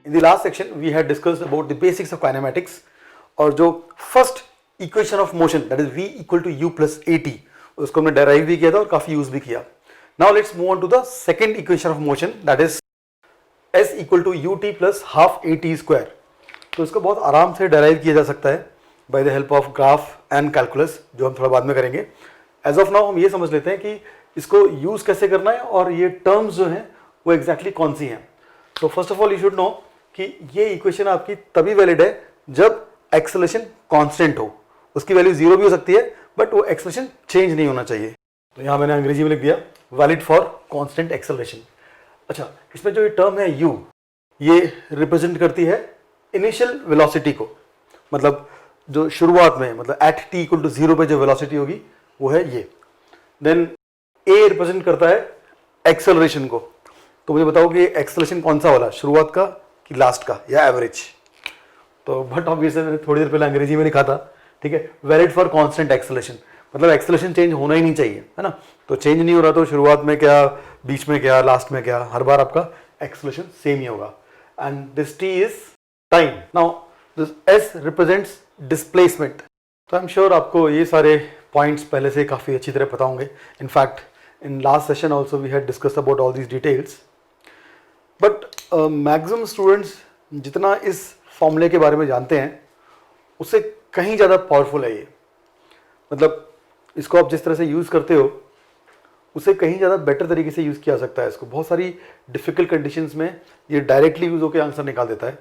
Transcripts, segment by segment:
In the last section, we had discussed about the basics of kinematics और जो first equation of motion that is v equal to u plus at उसको हमने derive भी किया था और काफी use भी किया. Now let's move on to the second equation of motion that is s equal to ut plus half at square. तो इसको बहुत आराम से derive किया जा सकता है by the help of graph and calculus जो हम थोड़ा बाद में करेंगे. As of now हम ये समझ लेते हैं कि इसको use कैसे करना है और ये terms जो हैं वो exactly कौन सी हैं. तो first of all you should know कि ये इक्वेशन आपकी तभी वैलिड है जब एक्सेलरेशन कांस्टेंट हो. उसकी वैल्यू जीरो भी हो सकती है बट वो एक्सेलरेशन चेंज नहीं होना चाहिए. तो यहाँ मैंने अंग्रेजी में लिख दिया वैलिड फॉर कांस्टेंट एक्सेलरेशन. अच्छा, इसमें जो ये टर्म है u ये रिप्रेजेंट करती है इनिशियल वेलोसिटी को, मतलब जो शुरुआत में मतलब एट t इक्वल टू 0 पे जो वेलोसिटी होगी वो है ये. देन a रिप्रेजेंट करता है एक्सेलरेशन को. तो मुझे बताओ कि एक्सेलरेशन कौन सा वाला, शुरुआत का कि लास्ट का या एवरेज. तो बट ऑब्वियसली मैंने थोड़ी देर पहले अंग्रेजी में लिखा था, ठीक है, वैलिड फॉर कांस्टेंट एक्सेलरेशन मतलब एक्सेलरेशन चेंज होना ही नहीं चाहिए, है ना. तो चेंज नहीं हो रहा तो शुरुआत में क्या, बीच में क्या, लास्ट में क्या, हर बार आपका एक्सेलरेशन सेम ही होगा. And this T is time. Now this S represents displacement. तो आई एम श्योर आपको ये सारे पॉइंट्स पहले से काफ़ी अच्छी तरह पता होंगे. In fact in last session also we had discussed about all these details. But maximum students जितना इस फॉर्मूले के बारे में जानते हैं उससे कहीं ज़्यादा पावरफुल है ये. मतलब इसको आप जिस तरह से यूज़ करते हो उससे कहीं ज़्यादा बेटर तरीके से यूज़ किया जा सकता है. इसको बहुत सारी डिफ़िकल्ट कंडीशंस में ये डायरेक्टली यूज़ होकर आंसर निकाल देता है.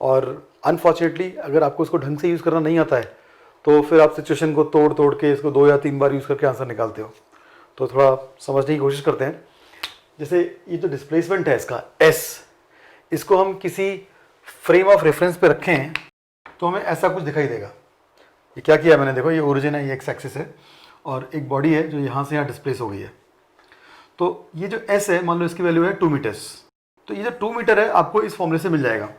और अनफॉर्चुनेटली अगर आपको इसको ढंग से यूज़ करना नहीं आता है तो फिर आप सिचुएशन को तोड़ तोड़ के इसको 2 या 3 बार यूज़ करके आंसर निकालते हो. तो थोड़ा समझने की कोशिश करते हैं. जैसे ये जो डिस्प्लेसमेंट है इसका s, इसको हम किसी फ्रेम ऑफ रेफरेंस पे रखें तो हमें ऐसा कुछ दिखाई देगा. ये क्या किया मैंने, देखो ये ओरिजिन है, ये एक्स एक्सिस है और एक बॉडी है जो यहाँ से यहाँ डिस्प्लेस हो गई है. तो ये जो s है मान लो इसकी वैल्यू है 2 मीटर्स. तो ये जो 2 मीटर है आपको इस फॉर्मूले से मिल जाएगा.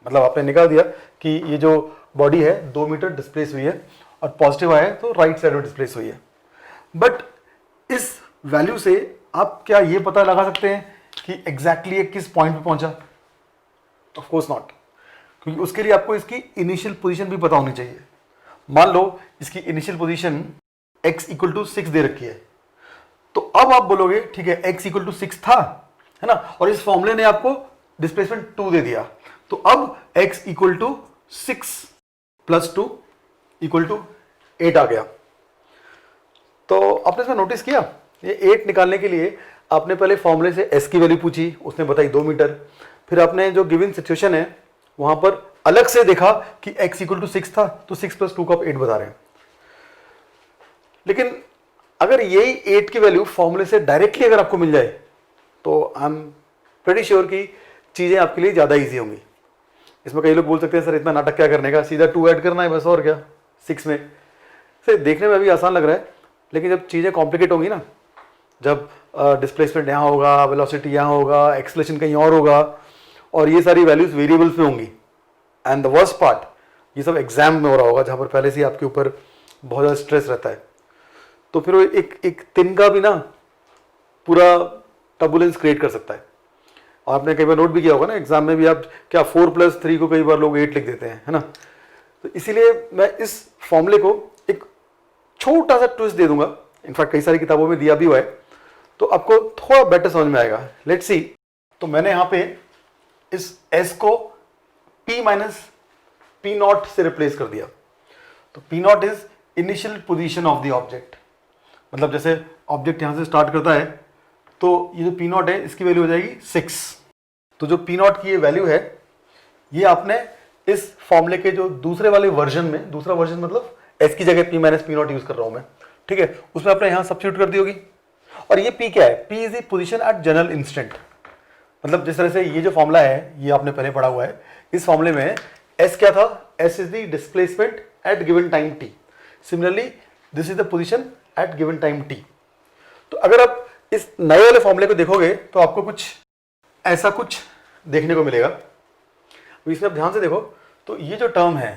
मतलब आपने निकाल दिया कि ये जो बॉडी है 2 मीटर डिस्प्लेस हुई है और पॉजिटिव आया है तो राइट साइड में डिस्प्लेस हुई है. बट इस वैल्यू से आप क्या ये पता लगा सकते हैं कि एग्जैक्टली ये किस पॉइंट पे पहुंचा? ऑफ कोर्स नॉट, क्योंकि उसके लिए आपको इसकी इनिशियल पोजीशन भी पता होनी चाहिए. मान लो इसकी initial position x equal to 6 दे रखी है. तो अब आप बोलोगे ठीक है x इक्वल टू 6 था, है ना, और इस फॉर्मूले ने आपको डिस्प्लेसमेंट 2 दे दिया. तो अब x equal to 6 plus 2 equal to 8 आ गया. तो आपने इसमें नोटिस किया ये 8 निकालने के लिए आपने पहले फॉर्मूले से s की वैल्यू पूछी, उसने बताई 2 मीटर. फिर आपने जो गिवन सिचुएशन है वहां पर अलग से देखा कि x इक्वल टू 6 था तो 6 प्लस 2 को आप 8 बता रहे हैं. लेकिन अगर यही 8 की वैल्यू फॉर्मूले से डायरेक्टली अगर आपको मिल जाए तो आई एम प्रीटी श्योर कि चीज़ें आपके लिए ज़्यादा ईजी होंगी. इसमें कई लोग बोल सकते हैं सर इतना नाटक क्या करने का, सीधा 2 ऐड करना है बस, और क्या 6 में. सर देखने में अभी आसान लग रहा है लेकिन जब चीज़ें कॉम्प्लिकेट होंगी ना, जब डिस्प्लेसमेंट यहाँ होगा, वेलोसिटी यहाँ होगा, एक्सेलरेशन कहीं और होगा और ये सारी वैल्यूज वेरिएबल्स में होंगी. एंड द वर्स्ट पार्ट ये सब एग्जाम में हो रहा होगा जहाँ पर पहले से ही आपके ऊपर बहुत ज़्यादा स्ट्रेस रहता है. तो फिर वो एक तिनका भी ना पूरा टर्बुलेंस क्रिएट कर सकता है. और आपने कई बार नोट भी किया होगा ना एग्जाम में भी, आप क्या 4 प्लस 3 को कई बार लोग 8 लिख देते हैं, है ना. तो इसीलिए मैं इस फॉर्मूले को एक छोटा सा ट्विस्ट दे दूंगा. इनफैक्ट कई सारी किताबों में दिया भी हुआ है तो आपको थोड़ा बेटर समझ में आएगा. Let's see. तो मैंने यहाँ पे इस s को p माइनस पी नॉट से रिप्लेस कर दिया. तो p not is initial position of the object. मतलब जैसे ऑब्जेक्ट यहाँ से स्टार्ट करता है तो ये जो p नॉट है इसकी वैल्यू हो जाएगी 6. तो जो p नॉट की ये वैल्यू है ये आपने इस फॉर्मूले के जो दूसरे वाले वर्जन में, दूसरा वर्जन मतलब s की जगह p minus P not use कर रहा हूं मैं, ठीक है, उसमें आपने यहां सब्स्टिट्यूट कर दी होगी. और ये p क्या है? p is the position at general instant. मतलब जिस तरह से ये जो फॉर्मूला है ये आपने पहले पढ़ा हुआ है. इस फॉर्मूले में s क्या था? s is the displacement at given time t. Similarly this is the position at given time t. तो अगर आप इस नए वाले फॉर्मूले को देखोगे तो आपको कुछ ऐसा कुछ देखने को मिलेगा. इसमें आप ध्यान से देखो तो ये जो टर्म है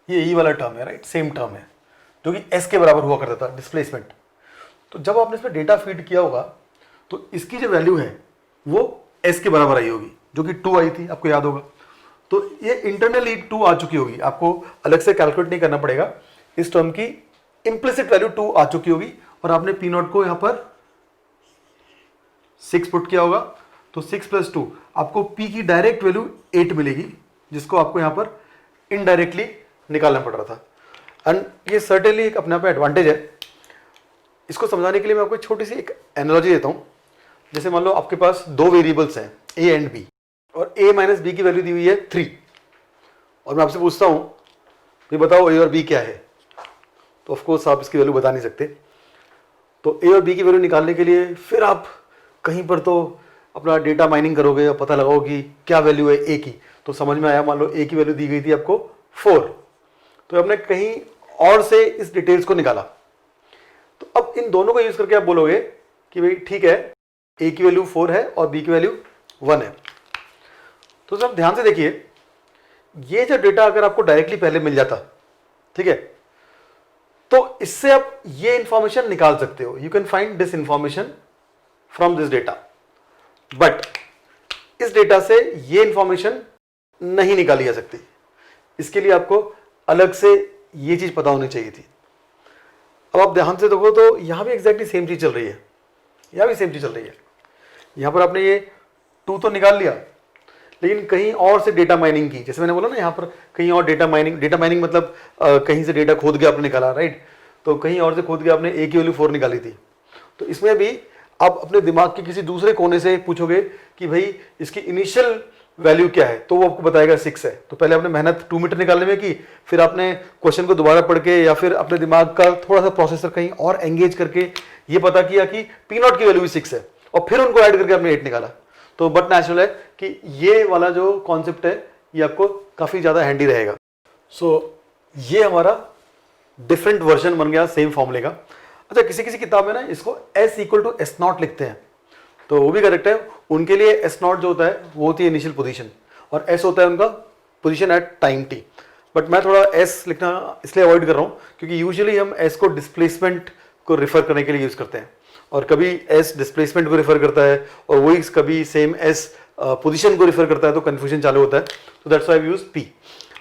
ये ई वाला टर्म है, राइट, सेम टर्म है जो कि s के बराबर हुआ करता था डिस्प्लेसमेंट. तो जब आपने इसमें डेटा फीड किया होगा तो इसकी जो वैल्यू है वो s के बराबर आई होगी. जो कि 2 आई थी, आपको याद होगा। तो ये इंटरनली 2 आ चुकी होगी, आपको अलग से कैलकुलेट नहीं करना पड़ेगा। इस टर्म की इम्प्लिसिट वैल्यू 2 आ चुकी होगी और आपने पी नॉट को यहां पर 6 पुट किया होगा। तो 6 + 2 आपको पी की डायरेक्ट वैल्यू 8 मिलेगी, जिसको आपको यहां पर इनडायरेक्टली निकालना पड़ रहा था। एंड ये सर्टेनली एक अपने आप में एडवांटेज है। इसको समझाने के लिए मैं आपको छोटी सी एक एनालॉजी देता हूं। जैसे मान लो आपके पास 2 वेरिएबल्स हैं ए एंड बी, और a - b की वैल्यू दी हुई है 3, और मैं आपसे पूछता हूं ये बताओ a और b क्या है, तो ऑफकोर्स आप इसकी वैल्यू बता नहीं सकते। तो a और b की वैल्यू निकालने के लिए फिर आप कहीं पर तो अपना डेटा माइनिंग करोगे और पता लगाओ कि क्या वैल्यू है a की। तो समझ में आया, मान लो a की वैल्यू दी गई थी आपको 4, तो आपने कहीं और से इस डिटेल्स को निकाला। तो अब इन दोनों को यूज करके आप बोलोगे कि भाई ठीक है, a की वैल्यू 4 है और b की वैल्यू 1 है। तो सब ध्यान से देखिए, ये जो डेटा अगर आपको डायरेक्टली पहले मिल जाता, ठीक है, तो इससे आप ये इंफॉर्मेशन निकाल सकते हो। You can find this information from this data, but इस डेटा से ये इंफॉर्मेशन नहीं निकाली जा सकती। इसके लिए आपको अलग से ये चीज पता होनी चाहिए थी। अब आप ध्यान से देखो तो यहां भी एग्जैक्टली सेम चीज चल रही है, यहां भी सेम चीज चल रही है। यहां पर आपने ये 2 तो निकाल लिया, लेकिन कहीं और से डेटा माइनिंग की, जैसे मैंने बोला ना, यहाँ पर कहीं और डेटा माइनिंग मतलब कहीं से डेटा खोद के आपने निकाला, राइट। तो कहीं और से खोद के आपने a की वैल्यू 4 निकाली थी। तो इसमें भी आप अपने दिमाग के किसी दूसरे कोने से पूछोगे कि भाई इसकी इनिशियल वैल्यू क्या है, तो वो आपको बताएगा 6 है। तो पहले आपने मेहनत 2 मीटर निकालने में की, फिर आपने क्वेश्चन को दोबारा पढ़ के या फिर अपने दिमाग का थोड़ा सा प्रोसेसर कहीं और एंगेज करके ये पता किया कि पी नॉट की वैल्यू भी 6 है, और फिर उनको ऐड करके आपने 8 निकाला। तो बट नेचुरल है कि ये वाला जो कॉन्सेप्ट है ये आपको काफी ज्यादा हैंडी रहेगा। सो ये हमारा डिफरेंट वर्जन बन गया सेम फॉर्मूले का। अच्छा, किसी किसी किताब में ना इसको s = s0 लिखते हैं, तो वो भी करेक्ट है। उनके लिए s0 जो होता है वो होती है इनिशियल पोजीशन, और s होता है उनका position at time t। But मैं थोड़ा s लिखना इसलिए अवॉइड कर रहा हूँ क्योंकि यूजुअली हम s को डिस्प्लेसमेंट को रिफर करने के लिए यूज करते हैं, और कभी s डिस्प्लेसमेंट को रिफर करता है और वही कभी सेम s पोजीशन को रिफर करता है, तो कंफ्यूजन चालू होता है। तो that's why we use p।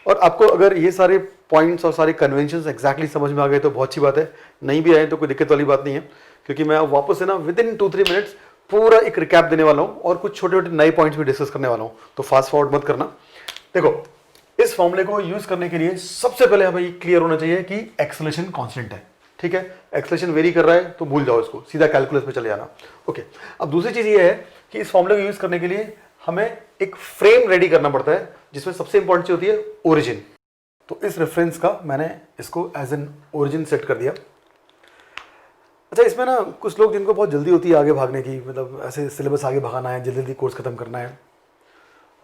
और आपको अगर ये सारे पॉइंट्स और सारे कन्वेंशंस एग्जैक्टली समझ में आ गए तो बहुत अच्छी बात है, नहीं भी आए तो कोई दिक्कत वाली बात नहीं है, क्योंकि मैं वापस से ना विद इन 2-3 मिनट्स पूरा एक रिकैप देने वाला हूँ और कुछ छोटे छोटे नए पॉइंट्स भी डिस्कस करने वाला हूँ। तो फास्ट फॉरवर्ड मत करना। देखो, इस फॉर्मूले को यूज करने के लिए सबसे पहले हमें क्लियर होना चाहिए कि एक्सेलरेशन कांस्टेंट है, ठीक है। एक्सेलरेशन वेरी कर रहा है तो भूल जाओ इसको, सीधा कैलकुलस में चले जाना। ओके, अब दूसरी चीज ये है कि इस फॉर्मूले को यूज करने के लिए हमें एक फ्रेम रेडी करना पड़ता है, जिसमें सबसे इंपॉर्टेंट चीज होती है ओरिजिन। तो इस रेफरेंस का मैंने इसको एज एन ओरिजिन सेट कर दिया। अच्छा, इसमें ना कुछ लोग जिनको बहुत जल्दी होती है आगे भागने की, मतलब ऐसे सिलेबस आगे भगाना है, जल्दी जल्दी कोर्स खत्म करना है,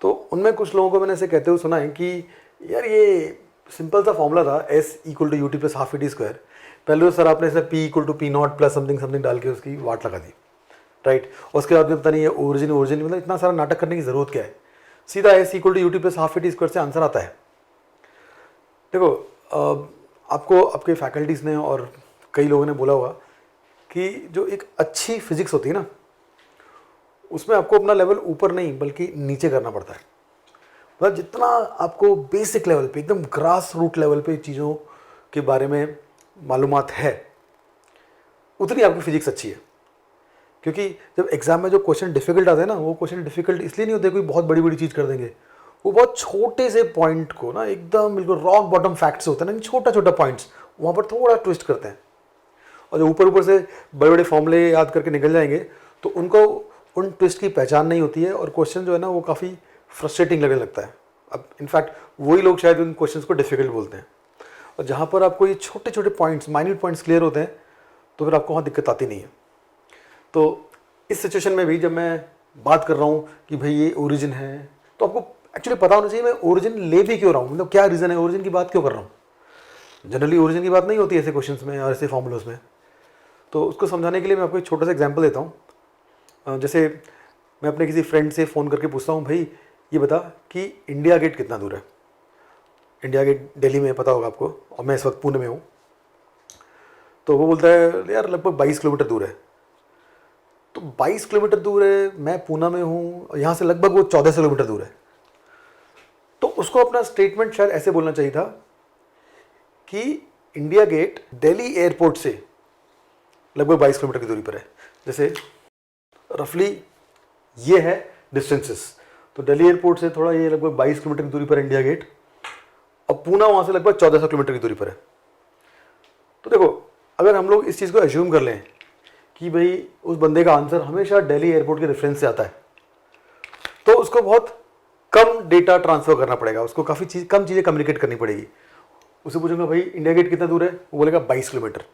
तो उनमें कुछ लोगों को मैंने ऐसे कहते हुए सुना है कि यार ये सिंपल सा फॉर्मूला था s = ut + ½ et²। पहले तो सर आपने ऐसे p = p0 + समथिंग डाल के उसकी वाट लगा दी, राइट। और उसके बाद में पता नहीं है ओरिजिन मतलब इतना सारा नाटक करने की जरूरत क्या है, सीधा s = ut + ½ et² से आंसर आता है। देखो, आपको आपके फैकल्टीज ने और कई लोगों ने बोला होगा कि जो एक अच्छी फिजिक्स होती है ना, उसमें आपको अपना लेवल ऊपर नहीं बल्कि नीचे करना पड़ता है। मतलब जितना आपको बेसिक लेवल पे, एकदम ग्रास रूट लेवल पे चीज़ों के बारे में मालूमात है, उतनी आपकी फिजिक्स अच्छी है। क्योंकि जब एग्जाम में जो क्वेश्चन डिफिकल्ट आते हैं ना, वो क्वेश्चन डिफिकल्ट इसलिए नहीं होते कोई बहुत बड़ी बड़ी चीज़ कर देंगे, वो बहुत छोटे से पॉइंट को ना, एकदम बिल्कुल रॉक बॉटम फैक्ट्स होते हैं ना, छोटा छोटा पॉइंट्स, वहाँ पर थोड़ा ट्विस्ट करते हैं। और जो ऊपर ऊपर से बड़े बड़े फॉर्मूले याद करके निकल जाएंगे तो उनको उन ट्विस्ट की पहचान नहीं होती है, और क्वेश्चन जो है ना वो काफ़ी फ्रस्ट्रेटिंग लगने लगता है। अब इनफैक्ट वही लोग शायद उन क्वेश्चंस को डिफिकल्ट बोलते हैं। और जहाँ पर आपको ये छोटे छोटे पॉइंट्स, माइन्यूट पॉइंट्स क्लियर होते हैं, तो फिर आपको वहाँ दिक्कत आती नहीं है। तो इस सिचुएशन में भी जब मैं बात कर रहा हूँ कि भाई ये ओरिजिन है, तो आपको एक्चुअली पता होना चाहिए मैं ओरिजिन ले भी क्यों रहा हूँ, मतलब क्या रीज़न है, ओरिजिन की बात क्यों कर रहा हूँ। जनरली ओरिजिन की बात नहीं होती ऐसे क्वेश्चंस में और ऐसे फॉर्मूलोज में। तो उसको समझाने के लिए मैं आपको एक छोटा सा एग्जांपल देता हूँ। जैसे मैं अपने किसी फ्रेंड से फ़ोन करके पूछता हूँ, भाई ये बता कि इंडिया गेट कितना दूर है। इंडिया गेट दिल्ली में, पता होगा आपको, और मैं इस वक्त पुणे में हूँ। तो वो बोलता है यार लगभग 22 किलोमीटर दूर है। तो 22 किलोमीटर दूर है, मैं पूना में हूँ, यहाँ से लगभग वो 1400 किलोमीटर दूर है। तो उसको अपना स्टेटमेंट शायद ऐसे बोलना चाहिए था कि इंडिया गेट दिल्ली एयरपोर्ट से लगभग 22 किलोमीटर की दूरी पर है। जैसे रफली ये है डिस्टेंसेस, तो दिल्ली एयरपोर्ट से थोड़ा ये लगभग 22 किलोमीटर की दूरी पर इंडिया गेट, और पूना वहाँ से लगभग 1400 किलोमीटर की दूरी पर है। तो देखो, अगर हम लोग इस चीज़ को एज्यूम कर लें कि भाई उस बंदे का आंसर हमेशा दिल्ली एयरपोर्ट के रेफरेंस से आता है, तो उसको बहुत कम डेटा ट्रांसफर करना पड़ेगा, उसको काफ़ी कम चीज़ें कम्युनिकेट करनी पड़ेगी। उसे पूछूंगा भाई इंडिया गेट कितना दूर है, वो बोलेगा 22 किलोमीटर।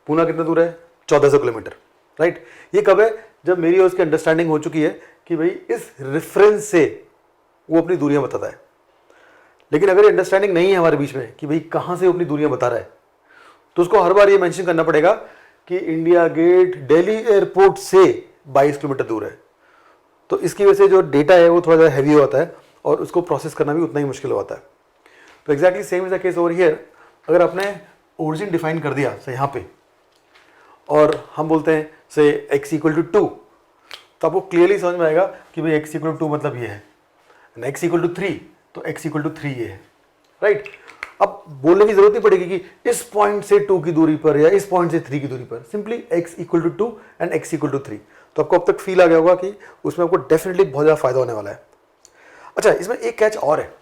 पूना कितना दूर है, 1400 किलोमीटर, राइट। ये कब है, जब मेरी और उसकी अंडरस्टैंडिंग हो चुकी है कि भाई इस रेफरेंस से वो अपनी दूरियां बताता है। लेकिन अगर अंडरस्टैंडिंग नहीं है हमारे बीच में कि भाई कहाँ से वो अपनी दूरियां बता रहा है, तो उसको हर बार ये मेंशन करना पड़ेगा कि इंडिया गेट दिल्ली एयरपोर्ट से 22 किलोमीटर दूर है। तो इसकी वजह से जो डेटा है वो थोड़ा ज़्यादा हैवी होता है और उसको प्रोसेस करना भी उतना ही मुश्किल होता है। तो exactly same is the case over here. अगर आपने ओरिजिन डिफाइन कर दिया से यहाँ पे, और हम बोलते हैं से x इक्वल टू 2, तो आपको क्लियरली समझ में आएगा कि भाई x इक्वल टू 2 मतलब ये है, x इक्वल टू 3 तो x इक्वल टू 3 ये है, राइट। अब बोलने की जरूरत नहीं पड़ेगी कि इस पॉइंट से 2 की दूरी पर या इस पॉइंट से 3 की दूरी पर, simply x equal to 2 and x equal to 3। तो आपको अब तक फील आ गया होगा कि उसमें आपको डेफिनेटली बहुत ज़्यादा फायदा होने वाला है। अच्छा, इसमें एक कैच और है,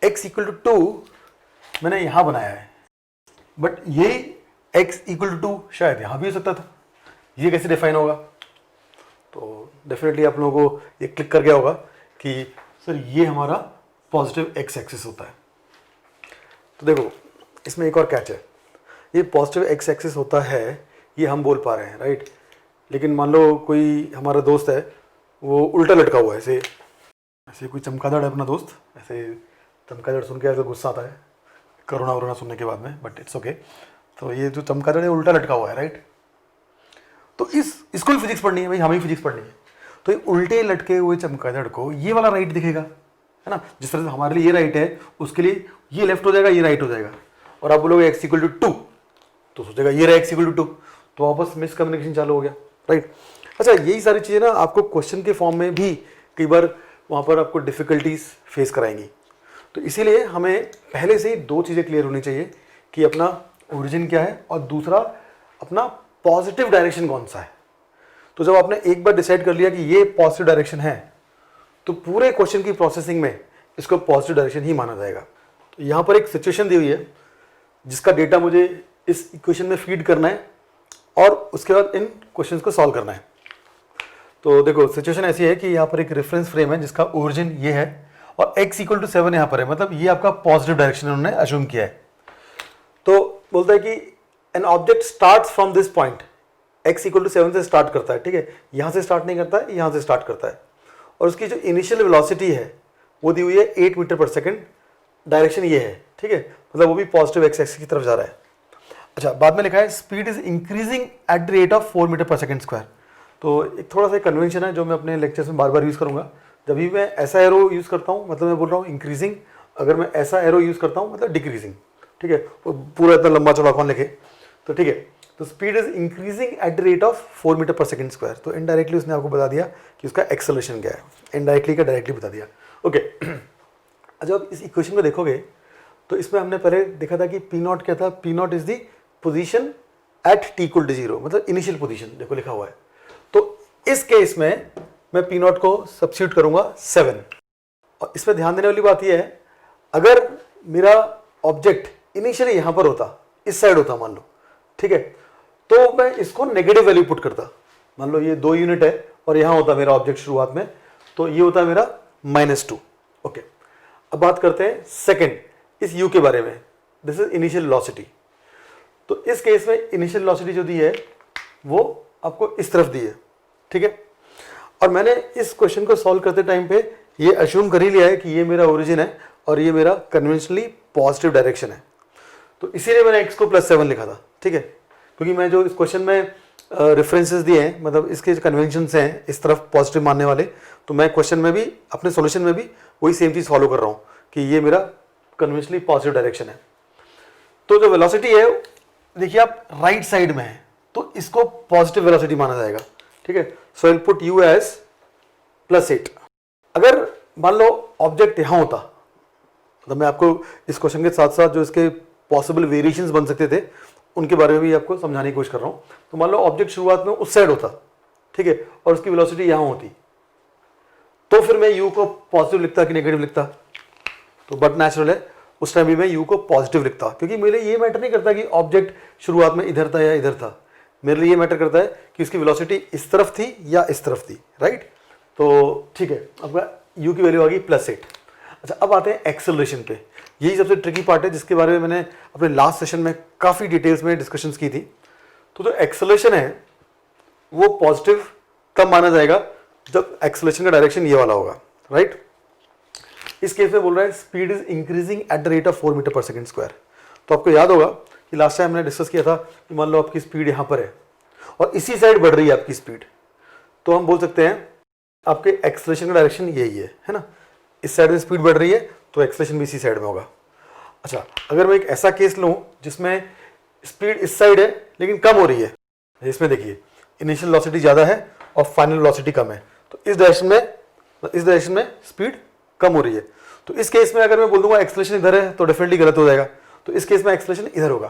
x इक्वल टू 2 मैंने यहाँ बनाया है, बट ये x इक्वल टू 2 शायद यहाँ भी हो सकता था। ये कैसे डिफाइन होगा? तो डेफिनेटली आप लोगों को ये क्लिक कर गया होगा कि सर ये हमारा पॉजिटिव x एक्सिस होता है। तो देखो, इसमें एक और कैच है, ये पॉजिटिव x एक्सिस होता है, ये हम बोल पा रहे हैं, राइट। लेकिन मान लो कोई हमारा दोस्त है, वो उल्टा लटका हुआ है, ऐसे ऐसे कोई चमगादड़ है अपना दोस्त, ऐसे चमगादड़ सुन के ऐसे गुस्सा आता है कोरोना वरोना सुनने के बाद में, बट इट्स ओके। तो ये जो चमगादड़ है उल्टा लटका हुआ है, राइट। तो इसको भी फिजिक्स पढ़नी है भाई, हमें ही फिजिक्स पढ़नी है। तो ये उल्टे लटके हुए चमगादड़ को ये वाला राइट दिखेगा, है ना। जिस तरह से हमारे लिए ये राइट है, उसके लिए ये लेफ्ट हो जाएगा, ये राइट हो जाएगा। और आप बोलोगे x इक्वल टू 2, तो सोचेगा ये रहा x इक्वल टू 2, तो वापस मिसकम्युनिकेशन चालू हो गया, राइट। अच्छा, यही सारी चीज़ें ना आपको क्वेश्चन के फॉर्म में भी कई बार वहाँ पर आपको डिफ़िकल्टीज फेस कराएंगी। तो इसीलिए हमें पहले से ही 2 चीज़ें क्लियर होनी चाहिए कि अपना ओरिजिन क्या है और दूसरा अपना पॉजिटिव डायरेक्शन कौन सा है। तो जब आपने एक बार डिसाइड कर लिया कि ये पॉजिटिव डायरेक्शन है, तो पूरे क्वेश्चन की प्रोसेसिंग में इसको पॉजिटिव डायरेक्शन ही माना जाएगा। तो यहाँ पर एक सिचुएशन दी हुई है जिसका डेटा मुझे इस इक्वेशन में फीड करना है और उसके बाद इन क्वेश्चंस को सॉल्व करना है। तो देखो, सिचुएशन ऐसी है कि यहाँ पर एक रेफरेंस फ्रेम है जिसका ओरिजिन ये है और x इक्वल टू 7 यहाँ पर है, मतलब ये आपका पॉजिटिव डायरेक्शन उन्होंने अज्यूम किया है। तो बोलता है कि an object starts from this point, x equal to 7 से स्टार्ट करता है, ठीक है। यहाँ से स्टार्ट नहीं करता है, यहाँ से स्टार्ट करता है। और उसकी जो इनिशियल वेलोसिटी है वो दी हुई है 8 मीटर पर सेकेंड, डायरेक्शन ये है, ठीक है, मतलब वो भी पॉजिटिव x एक्सिस की तरफ जा रहा है। अच्छा, बाद में लिखा है speed is increasing at the rate of 4 meter per second square. तो एक थोड़ा सा कन्वेंशन है जो मैं अपने लेक्चर्स में बार बार यूज़ करूँगा। जब भी मैं ऐसा एरो यूज़ करता हूँ मतलब मैं बोल रहा हूँ इंक्रीजिंग, अगर मैं ऐसा एरो यूज़ करता हूँ मतलब डिक्रीजिंग, ठीक है। वो पूरा इतना लंबा चौड़ा कौन लिखे, तो ठीक है। तो speed is increasing at the rate of 4 meter per second square. तो इनडायरेक्टली उसने आपको बता दिया कि उसका एक्सेलरेशन क्या है, इनडायरेक्टली का डायरेक्टली बता दिया, ओके। अच्छा, अब इस इक्वेशन को देखोगे तो इसमें हमने पहले देखा था कि पी नॉट क्या था, p naught is the position at t equal to 0, मतलब इनिशियल पोजीशन, देखो लिखा हुआ है। तो इस केस में मैं पी नॉट को सब्स्टिट्यूट करूंगा 7। और इसमें ध्यान देने वाली बात यह है, अगर मेरा ऑब्जेक्ट इनिशियली यहां पर होता, इस साइड होता मान लो, ठीक है, तो मैं इसको नेगेटिव वैल्यू पुट करता। मान लो ये 2 यूनिट है और यहां होता मेरा ऑब्जेक्ट शुरुआत में, तो ये होता मेरा -2, ओके। अब बात करते हैं सेकेंड इस u के बारे में, दिस इज इनिशियल वेलोसिटी। तो इस केस में इनिशियल वेलोसिटी जो दी है वो आपको इस तरफ दी है, ठीक है। और मैंने इस क्वेश्चन को सॉल्व करते टाइम पे ये अज्यूम कर ही लिया है कि ये मेरा ओरिजिन है और ये मेरा कन्वेंशनली पॉजिटिव डायरेक्शन है। तो इसीलिए मैंने x को +7 लिखा था, ठीक है, क्योंकि मैं जो इस क्वेश्चन में रेफरेंसेस दिए हैं, मतलब इसके जो कन्वेंशंस हैं इस तरफ पॉजिटिव मानने वाले, तो मैं क्वेश्चन में भी अपने सॉल्यूशन में भी वही सेम चीज़ फॉलो कर रहा हूँ कि ये मेरा कन्वेंशनली पॉजिटिव डायरेक्शन है। तो जो वेलोसिटी है देखिए आप राइट साइड में है तो इसको पॉजिटिव वेलोसिटी माना जाएगा, ठीक है। So I will put u age +8। अगर मान लो ऑब्जेक्ट यहां होता, मतलब मैं आपको इस क्वेश्चन के साथ साथ जो इसके पॉसिबल वेरिएशंस बन सकते थे उनके बारे में भी आपको समझाने की कोशिश कर रहा हूं। तो मान लो ऑब्जेक्ट शुरुआत में उस साइड होता, ठीक है, और उसकी वेलोसिटी यहां होती, तो फिर मैं u को पॉजिटिव लिखता कि नेगेटिव लिखता? तो बट नेचुरल है उस टाइम भी मैं u को पॉजिटिव लिखता, क्योंकि मेरे ये मैटर नहीं करता कि ऑब्जेक्ट शुरुआत में इधर था या इधर था। मेरे लिए ये मैटर करता है कि उसकी वेलोसिटी इस तरफ थी या इस तरफ थी, राइट। तो ठीक है, अब u की वैल्यू आ गई +8। अच्छा, अब आते हैं एक्सेलरेशन पे। यही सबसे ट्रिकी पार्ट है जिसके बारे में मैंने अपने लास्ट सेशन में काफ़ी डिटेल्स में डिस्कशंस की थी। तो जो एक्सेलरेशन है वो पॉजिटिव तब माना जाएगा जब एक्सेलरेशन का डायरेक्शन ये वाला होगा, राइट। इस केस में बोल रहा है speed is increasing at the rate of 4 meter per second square. तो आपको याद होगा कि लास्ट टाइम हमने डिस्कस किया था कि मान लो आपकी स्पीड यहाँ पर है और इसी साइड बढ़ रही है आपकी स्पीड, तो हम बोल सकते हैं आपके एक्सेलरेशन का डायरेक्शन यही है ना। इस साइड में स्पीड बढ़ रही है तो एक्सेलरेशन भी इसी साइड में होगा। अच्छा, अगर मैं एक ऐसा केस लूँ जिसमें स्पीड इस साइड है लेकिन कम हो रही है, इसमें देखिए इनिशियल वेलोसिटी ज़्यादा है और फाइनल वेलोसिटी कम है, तो इस डायरेक्शन में स्पीड कम हो रही है। तो इस केस में अगर मैं बोल दूंगा एक्सेलरेशन इधर है तो डेफिनेटली गलत हो जाएगा। तो इस केस में एक्सेलरेशन इधर होगा,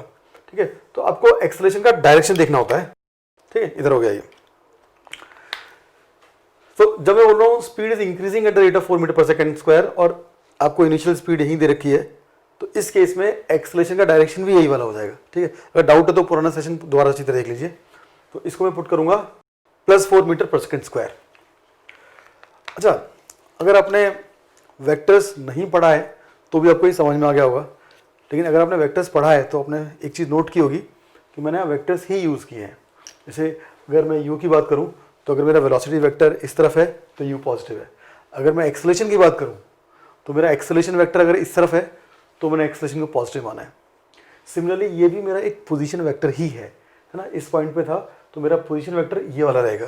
ठीक है। तो आपको एक्सेलरेशन का डायरेक्शन देखना होता है, ठीक है। इधर हो गया ये। तो जब मैं बोल रहा हूँ speed is increasing at the rate of 4 meter per second square और आपको इनिशियल स्पीड यहीं दे रखी है, तो इस केस में एक्सेलरेशन का डायरेक्शन भी यही वाला हो जाएगा, ठीक है। अगर डाउट है तो पुराना सेशन दोबारा अच्छी तरह देख लीजिए। तो इसको मैं पुट करूंगा +4 मीटर पर सेकंड स्क्वायर। अच्छा, अगर आपने वेक्टर्स नहीं पढ़ा है तो भी आपको ये समझ में आ गया होगा, लेकिन अगर आपने वेक्टर्स पढ़ा है तो आपने एक चीज़ नोट की होगी कि मैंने वेक्टर्स ही यूज़ किए हैं। जैसे अगर मैं u की बात करूं तो अगर मेरा वेलोसिटी वेक्टर इस तरफ है तो u पॉजिटिव है। अगर मैं एक्सेलरेशन की बात करूं तो मेरा एक्सेलरेशन वेक्टर अगर इस तरफ है तो मैंने एक्सेलरेशन को पॉजिटिव माना है। सिमिलरली ये भी मेरा एक पोजीशन वेक्टर ही है ना। इस पॉइंट पे था तो मेरा पोजीशन वेक्टर ये वाला रहेगा,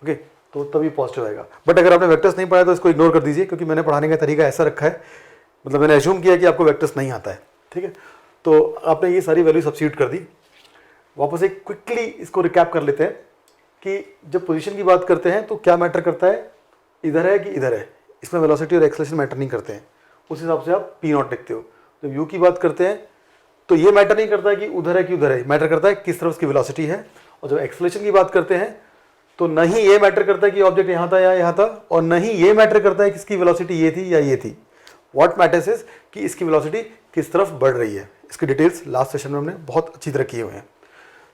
ओके, तो तभी पॉजिटिव आएगा। बट अगर आपने वेक्टर्स नहीं पढ़ा तो इसको इग्नोर कर दीजिए, क्योंकि मैंने पढ़ाने का तरीका ऐसा रखा है, मतलब मैंने एज्यूम किया कि आपको वेक्टर्स नहीं आता है, ठीक है। तो आपने ये सारी वैल्यू सब्स्टिट्यूट कर दी। वापस एक क्विकली इसको रिकैप कर लेते हैं कि जब पोजीशन की बात करते हैं तो क्या मैटर करता है, इधर है कि इधर है। इसमें वेलोसिटी और एक्सेलरेशन मैटर नहीं करते हैं, उस हिसाब से आप P0 लिखते हो। जब u की बात करते हैं तो ये मैटर नहीं करता है कि उधर है कि उधर है, मैटर करता है किस तरफ उसकी वेलोसिटी है। और जब एक्सेलरेशन की बात करते हैं तो न ही ये मैटर करता है कि ऑब्जेक्ट यहाँ था या यहाँ था, और न ही ये मैटर करता है कि इसकी वेलोसिटी ये थी या ये थी। व्हाट मैटर्स इज कि इसकी वेलोसिटी किस तरफ बढ़ रही है। इसकी डिटेल्स लास्ट सेशन में हमने बहुत अच्छी तरह किए हुए हैं।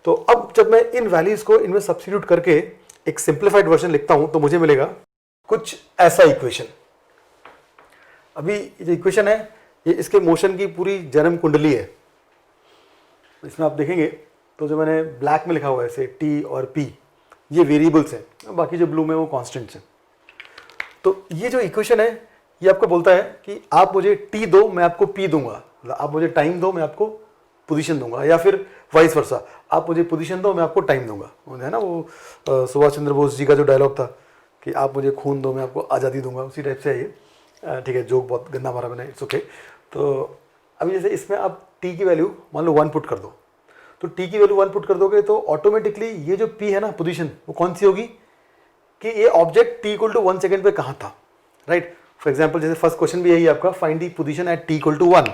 तो अब जब मैं इन वैल्यूज को इनमें सब्स्टिट्यूट करके एक सिंप्लीफाइड वर्जन लिखता हूं तो मुझे मिलेगा कुछ ऐसा इक्वेशन। अभी जो इक्वेशन है ये इसके मोशन की पूरी जन्म कुंडली है। इसमें आप देखेंगे तो जो मैंने ब्लैक में लिखा हुआ है ऐसे टी और पी, ये वेरिएबल्स हैं, बाकी जो ब्लू में वो कॉन्स्टेंट्स हैं। तो ये जो इक्वेशन है ये आपको बोलता है कि आप मुझे टी दो मैं आपको पी दूंगा, मतलब आप मुझे टाइम दो मैं आपको पोजीशन दूंगा, या फिर वाइस वर्सा, आप मुझे पोजीशन दो मैं आपको टाइम दूंगा। है ना वो सुभाष चंद्र बोस जी का जो डायलॉग था कि आप मुझे खून दो मैं आपको आज़ादी दूंगा, उसी टाइप से है ये। ठीक है, जोक बहुत गंदा मारा मैंने, इट्स ओके। तो अभी जैसे इसमें आप टी की वैल्यू मान लो 1 पुट कर दो, तो टी की वैल्यू 1 पुट कर दोगे तो ऑटोमेटिकली ये जो पी है ना पोजीशन, वो कौन सी होगी कि ये object t equal to 1 second पे कहाँ था, राइट। फॉर एग्जाम्पल जैसे फर्स्ट क्वेश्चन भी यही है आपका, find the position at t equal to 1,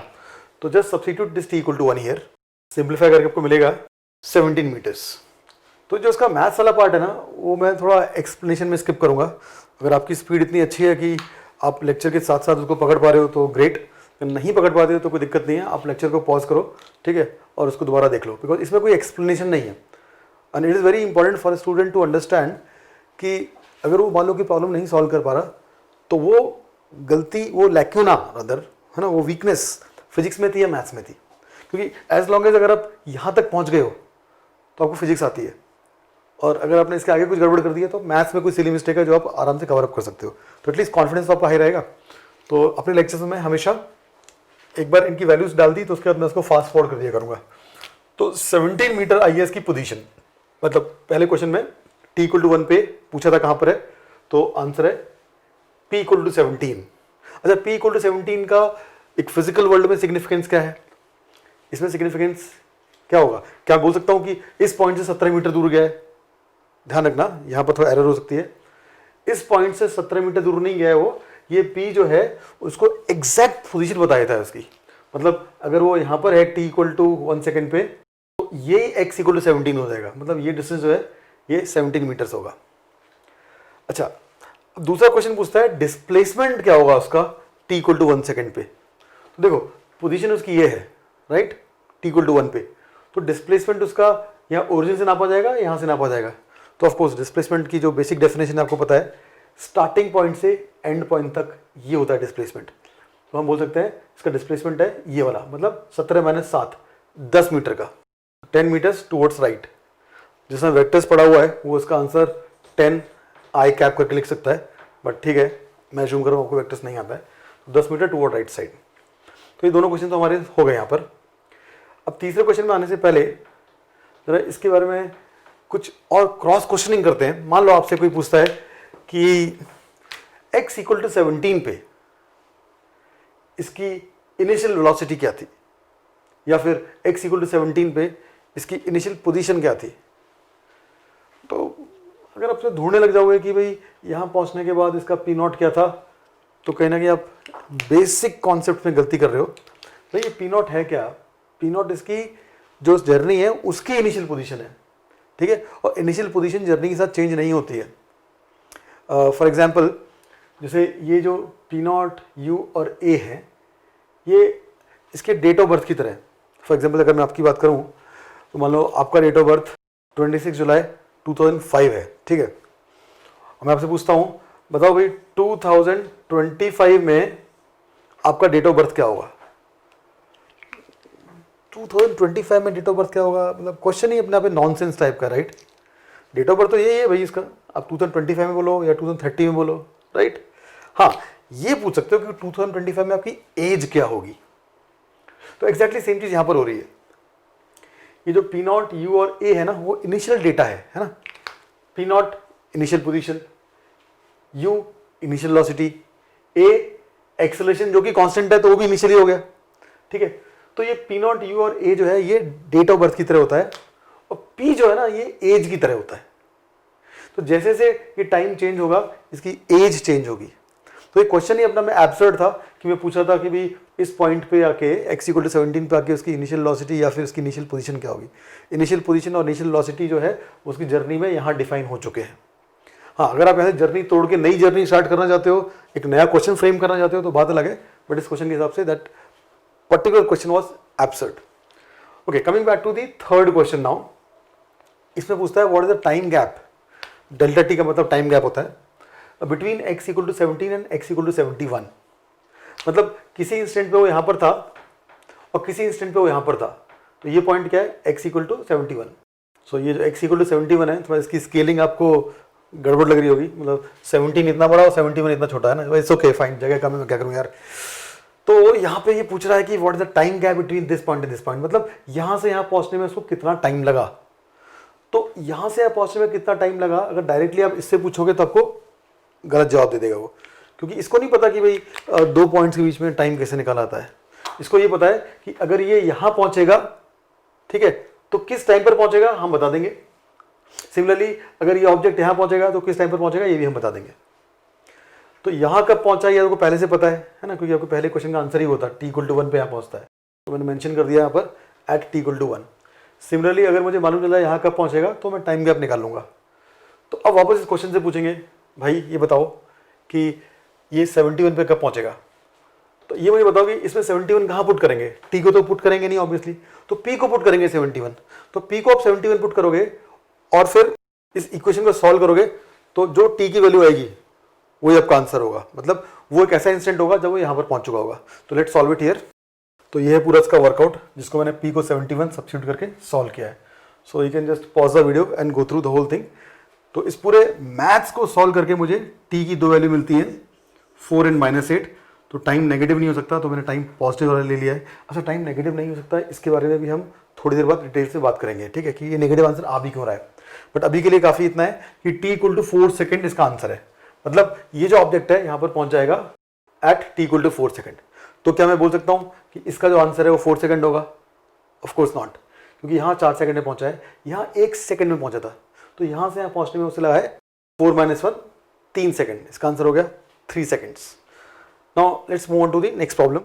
तो just substitute this t equal to 1 here, simplify करके आपको मिलेगा 17 मीटर्स। तो जो उसका मैथ्स वाला पार्ट है ना वो मैं थोड़ा एक्सप्लेनेशन में स्किप करूंगा। अगर आपकी स्पीड इतनी अच्छी है कि आप लेक्चर के साथ साथ उसको पकड़ पा रहे हो तो ग्रेट, अगर नहीं पकड़ पाते हो तो कोई दिक्कत नहीं है, आप लेक्चर को पॉज करो, ठीक है, और उसको दोबारा देख लो, बिकॉज इसमें कोई एक्सप्लेनेशन नहीं है। And it is very important for a student to understand कि अगर वो मान लो कि प्रॉब्लम नहीं सॉल्व कर पा रहा तो वो गलती, वो लैक्यूना अदर है ना, वो वीकनेस फिजिक्स में थी या मैथ्स में थी। क्योंकि एज लॉन्ग एज अगर आप यहाँ तक पहुँच गए हो तो आपको फिजिक्स आती है, और अगर आपने इसके आगे कुछ गड़बड़ कर दिया तो मैथ्स में कोई सिली मिस्टेक है जो आप आराम से कवर अप कर सकते हो। तो एटलीस्ट कॉन्फिडेंस आपका हाई रहेगा। तो अपने लेक्चर्स में हमेशा एक बार इनकी वैल्यूज डाल दी तो उसके बाद मैं उसको फास्ट फॉरवर्ड कर दिया करूँगा। तो 17 मीटर आई की पोजीशन, मतलब पहले क्वेश्चन में टी इक्वल टू 1 पे पूछा था कहाँ पर है, तो आंसर है पी इक्वल टू 17। अच्छा, पी इक्वल टू 17 का एक फिजिकल वर्ल्ड में सिग्निफिकेंस क्या है, इसमें सिग्निफिकेंस क्या होगा, क्या बोल सकता हूँ कि इस पॉइंट से 17 मीटर दूर गया है, ध्यान रखना यहाँ पर थोड़ा एरर हो सकती है, इस पॉइंट से 17 मीटर दूर नहीं गया है वो, ये P जो है उसको एग्जैक्ट पोजीशन बता देता है उसकी। मतलब अगर वो यहाँ पर है t इक्वल टू 1 सेकेंड पे, तो ये x इक्वल टू 17 हो जाएगा, मतलब ये डिस्टेंस जो है ये 17 मीटर्स होगा। अच्छा, दूसरा क्वेश्चन पूछता है डिस्प्लेसमेंट क्या होगा उसका t इक्वल टू 1 सेकेंड पे। तो देखो पोजीशन उसकी ये है, राइट, t इक्वल टू 1 पे, तो डिस्प्लेसमेंट उसका यहाँ ओरिजिन से नापा जाएगा, यहाँ से नापा जाएगा। तो ऑफकोर्स डिस्प्लेसमेंट की जो बेसिक डेफिनेशन आपको पता है, स्टार्टिंग पॉइंट से एंड पॉइंट तक ये होता है डिस्प्लेसमेंट। तो हम बोल सकते हैं इसका डिस्प्लेसमेंट है ये वाला, मतलब 17 माइनस 7 10 मीटर का, 10 मीटर्स टुवर्ड्स राइट। जिसमें वेक्टर्स पड़ा हुआ है वो इसका आंसर 10 आई कैप करके लिख सकता है, बट ठीक है मैं अज्यूम कर रहा हूँ आपको वेक्टर्स नहीं आता है। 10 मीटर टुवर्ड राइट साइड। तो ये दोनों क्वेश्चन तो हमारे हो गए यहाँ पर। अब तीसरे क्वेश्चन में आने से पहले जरा इसके बारे में कुछ और क्रॉस क्वेश्चनिंग करते हैं। मान लो आपसे कोई पूछता है कि x इक्वल टू 17 पे इसकी इनिशियल वेलोसिटी क्या थी, या फिर x इक्वल टू 17 पे इसकी इनिशियल पोजीशन क्या थी। तो अगर आपसे ढूंढने लग जाओगे कि भाई यहाँ पहुँचने के बाद इसका पी नॉट क्या था, तो कहीं ना कहीं आप बेसिक कॉन्सेप्ट में गलती कर रहे हो। भाई ये पी नॉट है क्या, पी नॉट इसकी जो जर्नी है उसकी इनिशियल पोजीशन है, ठीक है। और इनिशियल पोजीशन जर्नी के साथ चेंज नहीं होती है। फॉर एग्जांपल जैसे ये जो पी नॉट यू और ए है, ये इसके डेट ऑफ बर्थ की तरह है। फॉर एग्जांपल अगर मैं आपकी बात करूं तो मान लो आपका डेट ऑफ बर्थ 26 जुलाई 2005 है, ठीक है। मैं आपसे पूछता हूं बताओ भाई 2025 में आपका डेट ऑफ बर्थ क्या होगा। 2025 में डेट ऑफ बर्थ क्या होगा, मतलब क्वेश्चन ही अपने आप में नॉनसेंस टाइप का, राइट। डेट ऑफ बर्थ तो यही है भाई इसका, आप 2025 में बोलो या 2030 में बोलो, राइट। हाँ ये पूछ सकते हो कि 2025 में आपकी एज क्या होगी। तो एग्जैक्टली सेम चीज यहां पर हो रही है। ये जो पी नॉट यू और ए है ना, वो इनिशियल डेटा है ना। P not initial position, you initial velocity, A acceleration जो कि कांस्टेंट है तो वो भी इनिशियली हो गया, ठीक है। तो ये पी नॉट यू और ए जो है ये डेट ऑफ बर्थ की तरह होता है, और पी जो है ना ये एज की तरह होता है। तो जैसे जैसे ये टाइम चेंज होगा इसकी एज चेंज होगी। तो ये क्वेश्चन ही अपना में एब्सर्ड था कि मैं पूछा था कि भी इस पॉइंट पे आके x इक्वल टू 17 पे आके उसकी इनिशियल वेलोसिटी या फिर उसकी इनिशियल पोजीशन क्या होगी। इनिशियल पोजीशन और इनिशियल वेलोसिटी जो है उसकी जर्नी में यहाँ डिफाइन हो चुके हैं। हाँ अगर आप यहाँ से जर्नी तोड़ के नई जर्नी स्टार्ट करना चाहते हो, एक नया क्वेश्चन फ्रेम करना चाहते हो तो बात अलग है, बट इस क्वेश्चन के हिसाब से that particular question was absurd. Okay, coming back to the third question now. इसमें पूछता है what is the time gap, delta t का मतलब टाइम गैप होता है, between x equal to 17 and x equal to 71। मतलब किसी इंस्टेंट पे वो यहाँ पर था और किसी इंस्टेंट पे वो यहाँ पर था। तो ये पॉइंट क्या है, x इक्वल टू 71। सो ये जो x इक्वल टू 71 है, थोड़ा इसकी स्केलिंग आपको गड़बड़ लग रही होगी, मतलब 17 इतना बड़ा और 71 इतना छोटा है ना। इट्स ओके फाइन, जगह कम है, मैं क्या करूँ यार। तो यहाँ पे ये पूछ रहा है कि what is the time gap between this point and this point, मतलब यहाँ से यहाँ पहुँचने में उसको कितना टाइम लगा। तो यहाँ से यहाँ पहुँचने में कितना टाइम लगा, अगर डायरेक्टली आप इससे पूछोगे तो आपको गलत जवाब दे देगा वो, क्योंकि इसको नहीं पता कि भाई दो पॉइंट्स के बीच में टाइम कैसे निकाला आता है। इसको ये पता है कि अगर ये यहाँ पहुँचेगा, ठीक है, तो किस टाइम पर पहुँचेगा हम बता देंगे। सिमिलरली अगर ये ऑब्जेक्ट यहाँ पहुँचेगा तो किस टाइम पर पहुँचेगा ये भी हम बता देंगे। तो यहाँ कब पहुँचा ये आपको पहले से पता है ना, क्योंकि आपको पहले क्वेश्चन का आंसर ही होता है t=1 पे यहाँ पहुँचता है। तो मैंने मेंशन कर दिया यहाँ पर एट t=1। सिमिलरली अगर मुझे मालूम चला यहाँ कब पहुँचेगा तो मैं टाइम गैप निकाल लूँगा। तो अब वापस इस क्वेश्चन से पूछेंगे भाई ये बताओ कि ये 71 पे कब पहुँचेगा। तो ये मुझे बताओ कि इसमें 71 कहाँ पुट करेंगे, t को तो पुट करेंगे नहीं ऑब्वियसली, तो p को पुट करेंगे 71। तो p को आप 71 पुट करोगे और फिर इस इक्वेशन को सॉल्व करोगे तो जो t की वैल्यू आएगी वही आपका आंसर होगा। मतलब वो एक ऐसा इंस्टेंट होगा जब वो यहाँ पर पहुँच चुका होगा। तो लेट्स सॉल्व इट हियर। तो ये है पूरा इसका वर्कआउट जिसको मैंने p को 71 सब्स्टिट्यूट करके सॉल्व किया है। So you can just pause the video and go through the whole thing. तो इस पूरे मैथ्स को सॉल्व करके मुझे t की दो वैल्यू मिलती है 4 एंड -8। तो टाइम नेगेटिव नहीं हो सकता, तो मैंने टाइम पॉजिटिव वाला ले लिया है। अच्छा टाइम नेगेटिव नहीं हो सकता, इसके बारे में भी हम थोड़ी देर बाद डिटेल से बात करेंगे, ठीक है, कि ये नेगेटिव आंसर आ भी क्यों रहा है। बट अभी के लिए काफ़ी इतना है कि t=4 सेकेंड इसका आंसर है। मतलब ये जो ऑब्जेक्ट है यहाँ पर पहुँच जाएगा एट t=4 सेकेंड। तो क्या मैं बोल सकता हूँ कि इसका जो आंसर है वो 4 सेकेंड होगा? ऑफकोर्स नॉट, क्योंकि यहाँ 4 सेकेंड में पहुँचा है, यहाँ 1 सेकेंड में पहुँचा था। तो यहाँ से यहाँ पहुँचने में उसे लगा है 4 - 1 3 सेकेंड। इसका आंसर हो गया 3 seconds. Now let's move on to the next problem.